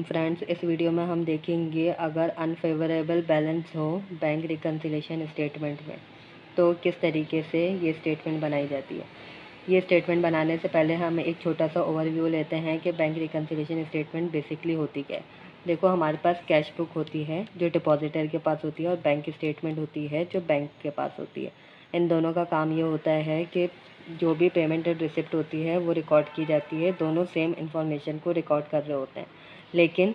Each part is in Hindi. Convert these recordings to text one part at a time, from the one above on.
वालेकुम फ्रेंड्स। इस वीडियो में हम देखेंगे अगर अनफेवरेबल बैलेंस हो बैंक रिकन्सिलिएशन स्टेटमेंट में तो किस तरीके से ये स्टेटमेंट बनाई जाती है। ये स्टेटमेंट बनाने से पहले हम एक छोटा सा ओवरव्यू लेते हैं कि बैंक रिकन्सिलिएशन स्टेटमेंट बेसिकली होती क्या है। देखो, हमारे पास कैश बुक होती है जो डिपॉजिटर के पास होती है और बैंक स्टेटमेंट होती है जो बैंक के पास होती है। इन दोनों का काम ये होता है कि जो भी पेमेंट और रिसिप्ट होती है वो रिकॉर्ड की जाती है। दोनों सेम इन्फॉर्मेशन को रिकॉर्ड कर रहे होते हैं, लेकिन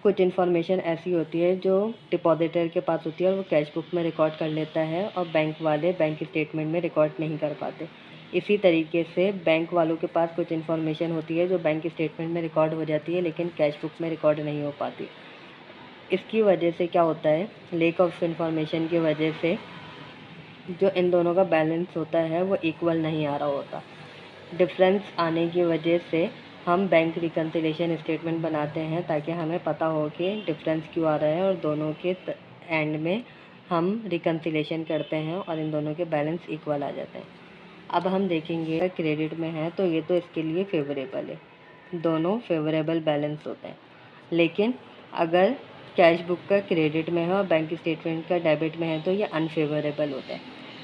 कुछ इन्फॉर्मेशन ऐसी होती है जो डिपॉजिटर के पास होती है और वो कैश बुक में रिकॉर्ड कर लेता है और बैंक वाले बैंक स्टेटमेंट में रिकॉर्ड नहीं कर पाते। इसी तरीके से बैंक वालों के पास कुछ इन्फॉर्मेशन होती है जो बैंक स्टेटमेंट में रिकॉर्ड हो जाती है लेकिन कैश बुक में रिकॉर्ड नहीं हो पाती। इसकी वजह से क्या होता है, लेक ऑफ इन्फॉर्मेशन की वजह से जो इन दोनों का बैलेंस होता है वो इक्वल नहीं आ रहा होता। डिफरेंस आने की वजह से हम बैंक रिकन्सिलिएशन स्टेटमेंट बनाते हैं ताकि हमें पता हो कि डिफरेंस क्यों आ रहा है और दोनों के एंड में हम रिकन्सिलिएशन करते हैं और इन दोनों के बैलेंस इक्वल आ जाते हैं। अब हम देखेंगे अगर क्रेडिट में है तो ये तो इसके लिए फेवरेबल है, दोनों फेवरेबल बैलेंस होते हैं। लेकिन अगर कैश बुक का क्रेडिट में है और बैंक स्टेटमेंट का डेबिट में है तो ये अनफेवरेबल होता है।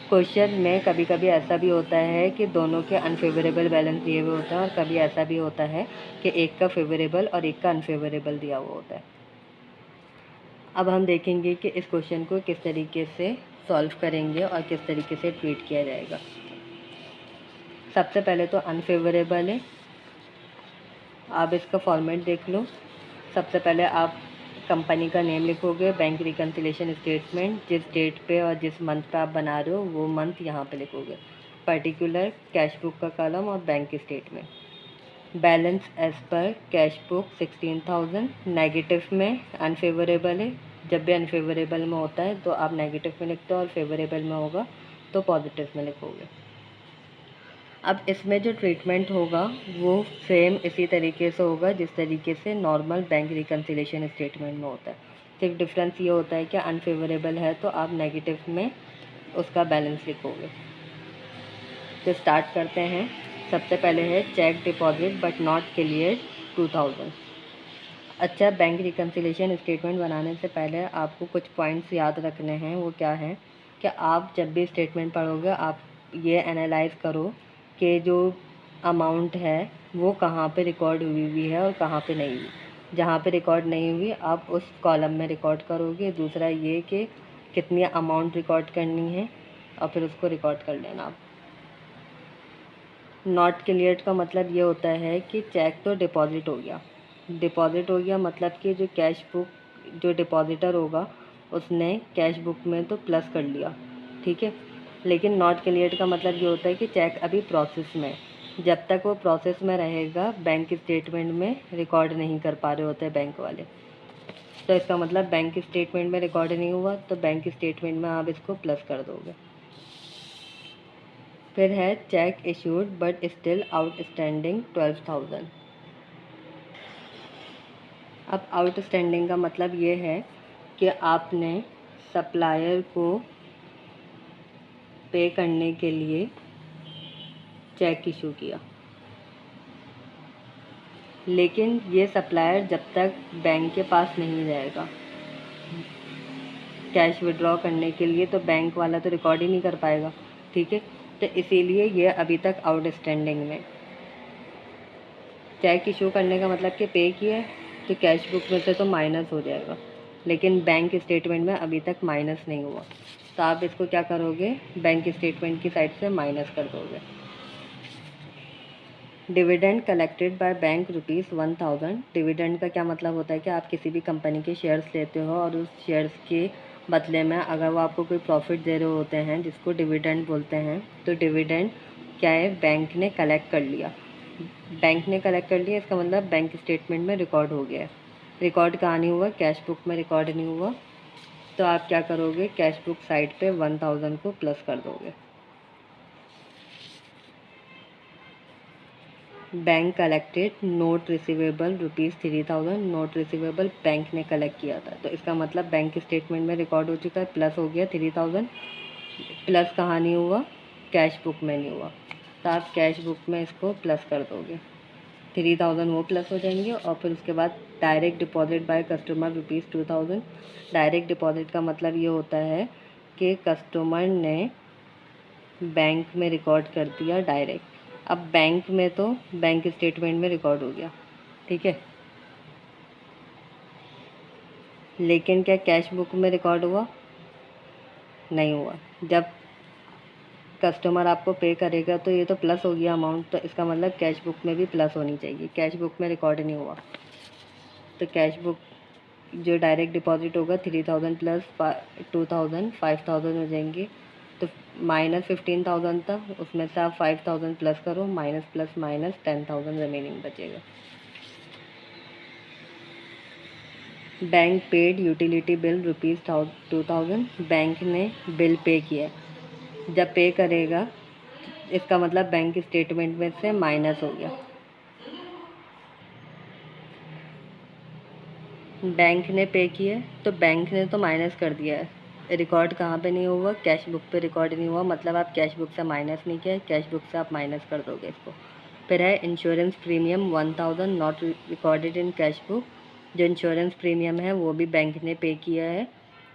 क्वेश्चन में कभी कभी ऐसा भी होता है कि दोनों के अनफेवरेबल बैलेंस दिए हुए होते हैं और कभी ऐसा भी होता है कि एक का फेवरेबल और एक का अनफेवरेबल दिया हुआ होता है। अब हम देखेंगे कि इस क्वेश्चन को किस तरीके से सॉल्व करेंगे और किस तरीके से ट्रीट किया जाएगा। सबसे पहले तो अनफेवरेबल है, आप इसका फॉर्मेट देख लो। सबसे पहले आप कंपनी का नेम लिखोगे, बैंक रिकन्सिलिएशन स्टेटमेंट जिस डेट पे और जिस मंथ पे आप बना रहे हो वो मंथ यहाँ पे लिखोगे, पर्टिकुलर कैश बुक का कॉलम और bank statement. Balance as per cash book 16,000, negative में अनफेवरेबल है। जब भी अनफेवरेबल में होता है तो आप नेगेटिव में लिखते हो और फेवरेबल में होगा तो पॉजिटिव में लिखोगे। अब इसमें जो ट्रीटमेंट होगा वो सेम इसी तरीके से होगा जिस तरीके से नॉर्मल बैंक रिकन्सिलिएशन स्टेटमेंट में होता है। सिर्फ डिफरेंस ये होता है कि अनफेवरेबल है तो आप नेगेटिव में उसका बैलेंस लिखोगे। तो स्टार्ट करते हैं। सबसे पहले है cheque deposit but not clear 2000। अच्छा, बैंक रिकन्सिलिएशन स्टेटमेंट बनाने से पहले आपको कुछ पॉइंट्स याद रखने हैं। वो क्या है कि आप जब भी स्टेटमेंट पढ़ोगे आप ये एनालाइज करो कि जो अमाउंट है वो कहाँ पे रिकॉर्ड हुई है और कहाँ पे नहीं हुई। जहाँ पे रिकॉर्ड नहीं हुई आप उस कॉलम में रिकॉर्ड करोगे। दूसरा ये कि कितनी अमाउंट रिकॉर्ड करनी है और फिर उसको रिकॉर्ड कर लेना आप। नॉट क्लियर्ड का मतलब ये होता है कि चेक तो डिपॉजिट हो गया, डिपॉजिट हो गया मतलब कि जो कैश बुक जो डिपॉजिटर होगा उसने कैश बुक में तो प्लस कर लिया, ठीक है। लेकिन नॉट क्लियर्ड का मतलब ये होता है कि चेक अभी प्रोसेस में है। जब तक वो प्रोसेस में रहेगा बैंक स्टेटमेंट में रिकॉर्ड नहीं कर पा रहे होते बैंक वाले। तो इसका मतलब बैंक स्टेटमेंट में रिकॉर्ड नहीं हुआ तो बैंक स्टेटमेंट में आप इसको प्लस कर दोगे। फिर है check issued but still outstanding 12,000। अब आउटस्टैंडिंग का मतलब ये है कि आपने सप्लायर को पे करने के लिए चेक इशू किया, लेकिन ये सप्लायर जब तक बैंक के पास नहीं जाएगा कैश विड्रॉ करने के लिए तो बैंक वाला तो रिकॉर्ड ही नहीं कर पाएगा, ठीक है। तो इसीलिए ये अभी तक आउटस्टैंडिंग में। चेक इशू करने का मतलब कि पे किया है तो कैश बुक में से तो माइनस हो जाएगा, लेकिन बैंक स्टेटमेंट में अभी तक माइनस नहीं हुआ। तो आप इसको क्या करोगे, बैंक स्टेटमेंट की साइड से माइनस कर दोगे। Dividend collected by bank ₹1000। Dividend का क्या मतलब होता है कि आप किसी भी कंपनी के शेयर्स लेते हो और उस शेयर्स के बदले में अगर वो आपको कोई प्रॉफिट दे रहे होते हैं जिसको डिविडेंड बोलते हैं, तो डिविडेंड क्या है, बैंक ने कलेक्ट कर लिया। बैंक ने कलेक्ट कर लिया इसका मतलब बैंक स्टेटमेंट में रिकॉर्ड हो गया है। रिकॉर्ड कहाँ नहीं हुआ, कैश बुक में रिकॉर्ड नहीं हुआ। तो आप क्या करोगे, कैश बुक साइड पे 1000 को प्लस कर दोगे। Bank collected note receivable ₹3000। Note receivable bank ने कलेक्ट किया था तो इसका मतलब बैंक स्टेटमेंट में रिकॉर्ड हो चुका है, प्लस हो गया 3000। प्लस कहाँ नहीं हुआ, कैश बुक में नहीं हुआ। तो आप कैश बुक में इसको प्लस कर दोगे। 3000 वो प्लस हो जाएंगे। और फिर उसके बाद direct deposit by customer ₹2000। Direct deposit का मतलब ये होता है कि कस्टमर ने बैंक में रिकॉर्ड कर दिया डायरेक्ट। अब बैंक में तो बैंक स्टेटमेंट में रिकॉर्ड हो गया, ठीक है, लेकिन क्या कैश बुक में रिकॉर्ड हुआ? नहीं हुआ। जब कस्टमर आपको पे करेगा तो ये तो प्लस हो गया अमाउंट, तो इसका मतलब कैश बुक में भी प्लस होनी चाहिए। कैश बुक में रिकॉर्ड नहीं हुआ, तो कैश बुक जो डायरेक्ट डिपॉजिट होगा 3000 प्लस 2000 5000 हो जाएंगे। तो -15,000 था, उसमें से आप 5000 प्लस करो, माइनस प्लस माइनस 10,000 रिमेनिंग बचेगा। Bank paid utility bill ₹2000। Bank ने बिल पे किया। जब पे करेगा इसका मतलब बैंक स्टेटमेंट में से माइनस हो गया। बैंक ने पे किया तो बैंक ने तो माइनस कर दिया है। रिकॉर्ड कहाँ पे नहीं हुआ? कैश बुक पे रिकॉर्ड नहीं हुआ, मतलब आप कैश बुक से माइनस नहीं किया, कैश बुक से आप माइनस कर दोगे इसको। फिर है insurance premium 1000 not recorded in cash book. जो इंश्योरेंस प्रीमियम है वो भी बैंक ने पे किया है,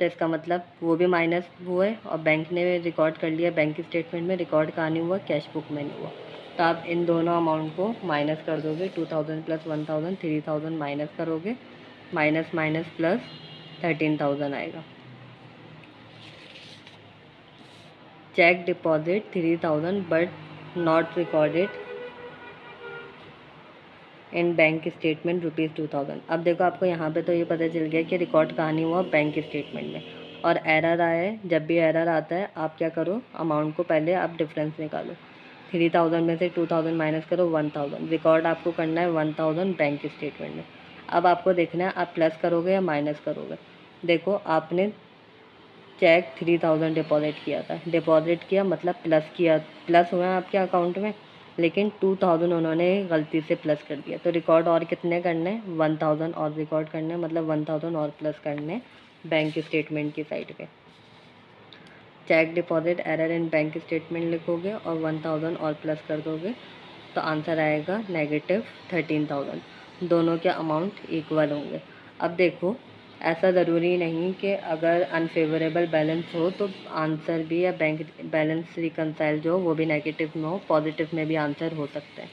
तो इसका मतलब वो भी माइनस हुआ है और बैंक ने रिकॉर्ड कर लिया बैंक स्टेटमेंट में। रिकॉर्ड कहाँ नहीं हुआ? कैश बुक में नहीं हुआ। तो आप इन दोनों अमाउंट को माइनस कर दोगे। 2000 प्लस 1000 3000 माइनस करोगे, माइनस माइनस प्लस 13,000 आएगा। Cheque deposit 3000 but not recorded in bank statement ₹2000। अब देखो आपको यहाँ पे तो ये पता चल गया कि रिकॉर्ड कहाँ नहीं हुआ? बैंक स्टेटमेंट में। और एरर आया है, जब भी एरर आता है आप क्या करो, अमाउंट को पहले आप डिफरेंस निकालो। 3000 में से 2000 माइनस करो 1000। रिकॉर्ड आपको करना है 1000 बैंक स्टेटमेंट में। अब आपको देखना है आप प्लस करोगे या माइनस करोगे। देखो आपने चेक 3000 डिपॉजिट किया था, डिपॉजिट किया मतलब प्लस किया, प्लस हुआ है आपके अकाउंट में, लेकिन 2000 उन्होंने गलती से प्लस कर दिया। तो रिकॉर्ड और कितने करने हैं? 1000 और रिकॉर्ड करने हैं, मतलब 1000 और प्लस करने हैं बैंक स्टेटमेंट की साइड पे। Cheque deposit error in bank statement लिखोगे और 1000 और प्लस कर दोगे तो आंसर आएगा -13,000। दोनों के अमाउंट इक्वल होंगे। अब देखो ऐसा ज़रूरी नहीं कि अगर अनफेवरेबल बैलेंस हो तो आंसर भी या बैंक बैलेंस रिकनसाइल जो हो वो भी नेगेटिव में हो, पॉजिटिव में भी आंसर हो सकता है।